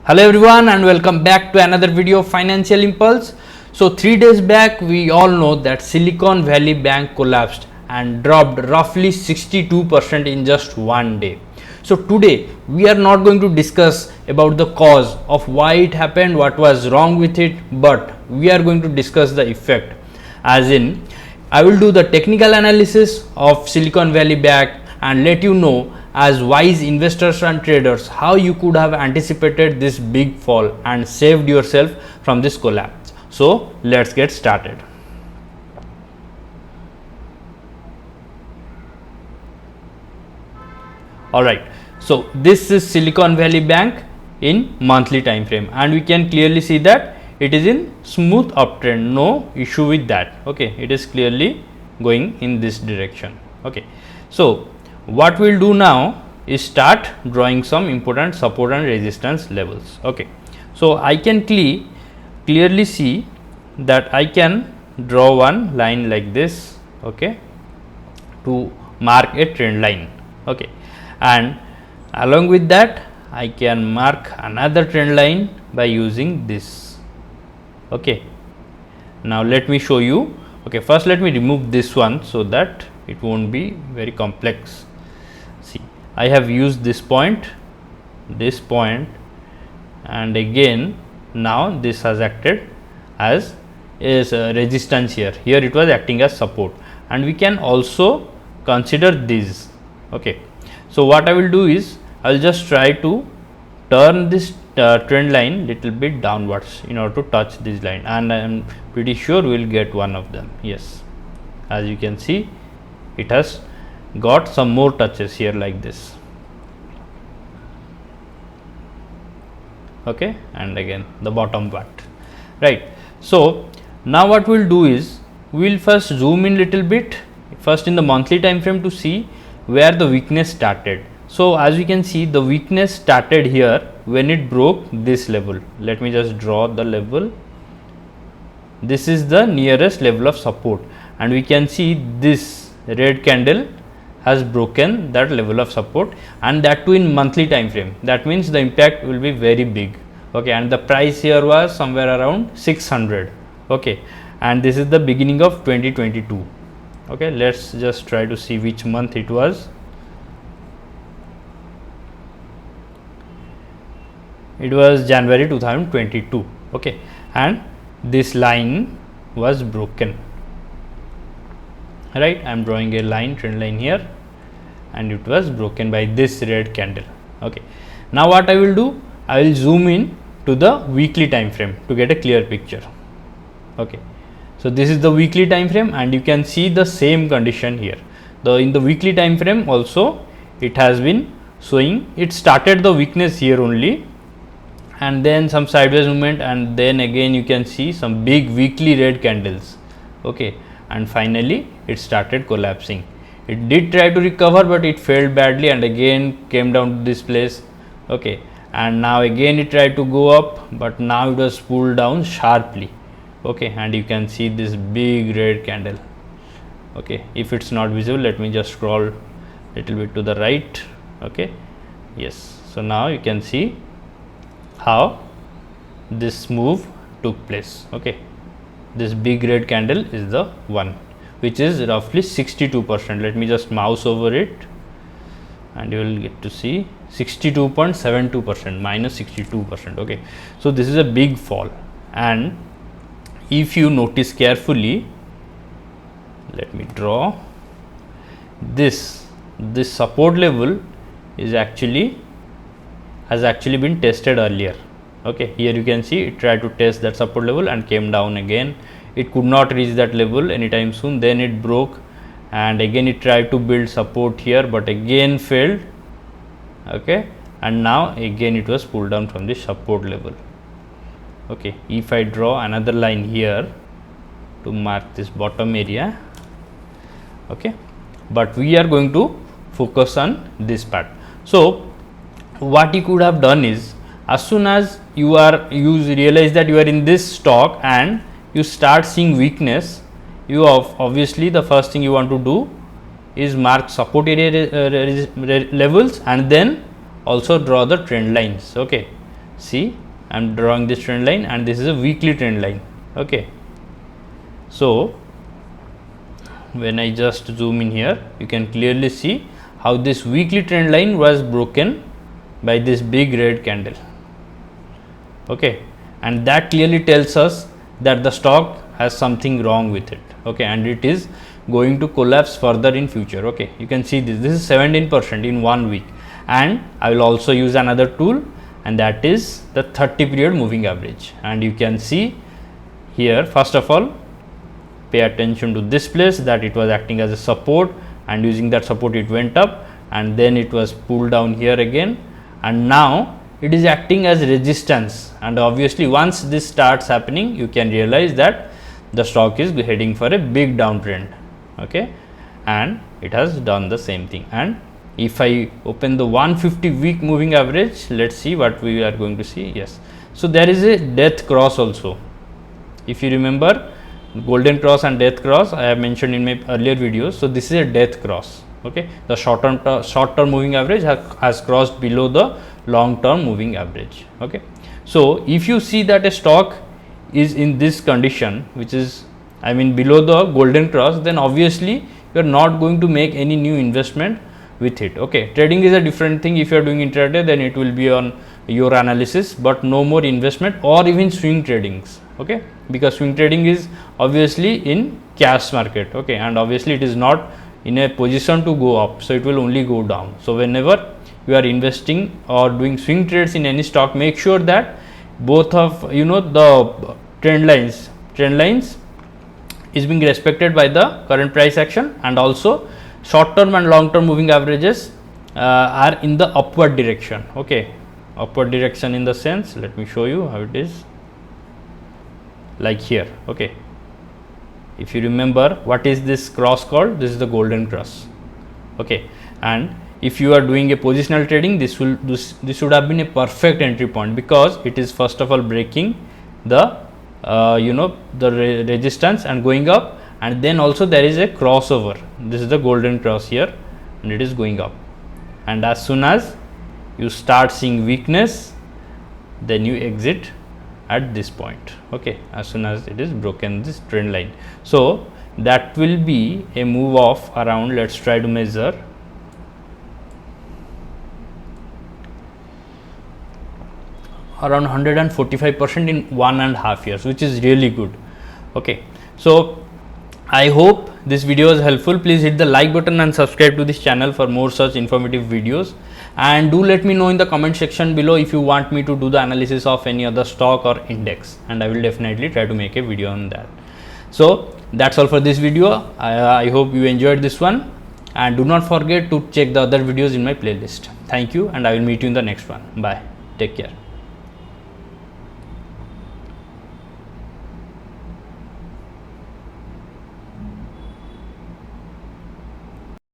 Hello everyone and welcome back to another video of Financial Impulse. So 3 days back we all know that Silicon Valley Bank collapsed and dropped roughly 62% in just one day. So today we are not going to discuss about the cause of why it happened, what was wrong with it, but we are going to discuss the effect. As in, I will do the technical analysis of Silicon Valley Bank and let you know as wise investors and traders how you could have anticipated this big fall and saved yourself from this collapse. So let's get started. Alright, so this is Silicon Valley Bank in monthly time frame and we can clearly see that it is in smooth uptrend, no issue with that. Okay, it is clearly going in this direction. Okay, so what we'll do now is start drawing some important support and resistance levels. Okay, so I can clearly see that I can draw one line like this, okay, to mark a trend line. Okay, and along with that I can mark another trend line by using this. Okay, now let me show you. Okay, first let me remove this one so that it won't be very complex. See, I have used this point, and again now this has acted as a resistance here. Here it was acting as support, and we can also consider this. Okay, so what I will do is I will just try to turn this trend line little bit downwards in order to touch this line, and I am pretty sure we will get one of them. Yes, as you can see, it has got some more touches here like this. Okay, and again the bottom part, right? So now what we'll do is we'll first zoom in little bit first in the monthly time frame to see where the weakness started. So as we can see, the weakness started here when it broke this level. Let me just draw the level. This is the nearest level of support, and we can see this red candle has broken that level of support, and that too in monthly time frame. That means the impact will be very big. Okay, and the price here was somewhere around 600. Okay, and this is the beginning of 2022. Okay, let's just try to see which month it was. It was January 2022. Okay, and this line was broken. Right, I am drawing a line, trend line here, and it was broken by this red candle. Okay, now what I will do, I will zoom in to the weekly time frame to get a clear picture. Okay, so this is the weekly time frame, and you can see the same condition here. In the weekly time frame also it has been showing, it started the weakness here only, and then some sideways movement, and then again you can see some big weekly red candles. Okay, and finally it started collapsing. It did try to recover, but it failed badly and again came down to this place. Okay, and now again it tried to go up, but now it was pulled down sharply. Okay, and you can see this big red candle. Okay, if it's not visible, let me just scroll little bit to the right. Okay, yes, so now you can see how this move took place. Okay, this big red candle is the one which is roughly 62%. Let me just mouse over it and you will get to see 62.72%, minus 62%. Okay, so this is a big fall, and if you notice carefully, let me draw this support level is has actually been tested earlier. Okay, here you can see it tried to test that support level and came down again. It could not reach that level anytime soon, then it broke, and again it tried to build support here, but again failed. Okay, and now again it was pulled down from the support level. Okay, if I draw another line here to mark this bottom area. Okay, but we are going to focus on this part. So what you could have done is, as soon as you realize that you are in this stock and you start seeing weakness, you obviously the first thing you want to do is mark support area levels and then also draw the trend lines. Okay, See, I am drawing this trend line, and this is a weekly trend line. Okay. So when I just zoom in here, you can clearly see how this weekly trend line was broken by this big red candle. Okay, and that clearly tells us that the stock has something wrong with it. Okay, and it is going to collapse further in future. Okay, you can see this is 17% in 1 week, and I will also use another tool, and that is the 30 period moving average. And you can see here, first of all, pay attention to this place, that it was acting as a support, and using that support it went up, and then it was pulled down here again, and now it is acting as resistance. And obviously once this starts happening, you can realize that the stock is heading for a big downtrend. Okay, and it has done the same thing. And if I open the 150 week moving average, let's see what we are going to see. Yes, so there is a death cross also. If you remember, golden cross and death cross I have mentioned in my earlier videos. So this is a death cross. Okay, the short term moving average has crossed below the long term moving average. Okay, so if you see that a stock is in this condition, which is, I mean, below the golden cross, then obviously you are not going to make any new investment with it. Okay, trading is a different thing. If you are doing intraday, then it will be on your analysis, but no more investment or even swing tradings. Okay, because swing trading is obviously in cash market. Okay, and obviously it is not in a position to go up, so it will only go down. So whenever you are investing or doing swing trades in any stock, make sure that both of the trend lines is being respected by the current price action, and also short term and long term moving averages are in the upward direction. Okay, upward direction in the sense, let me show you how it is, like here. Okay, if you remember, what is this cross called? This is the golden cross. Okay, and if you are doing a positional trading, this should have been a perfect entry point, because it is first of all breaking the resistance and going up, and then also there is a crossover. This is the golden cross here, and it is going up, and as soon as you start seeing weakness, then you exit at this point. Okay, as soon as it is broken this trend line. So that will be a move of around, let's try to measure, around 145% in 1.5 years, which is really good. Okay, so I hope this video is helpful. Please hit the like button and subscribe to this channel for more such informative videos, and do let me know in the comment section below if you want me to do the analysis of any other stock or index, and I will definitely try to make a video on that. So that's all for this video. I hope you enjoyed this one, and do not forget to check the other videos in my playlist. Thank you, and I will meet you in the next one. Bye, take care.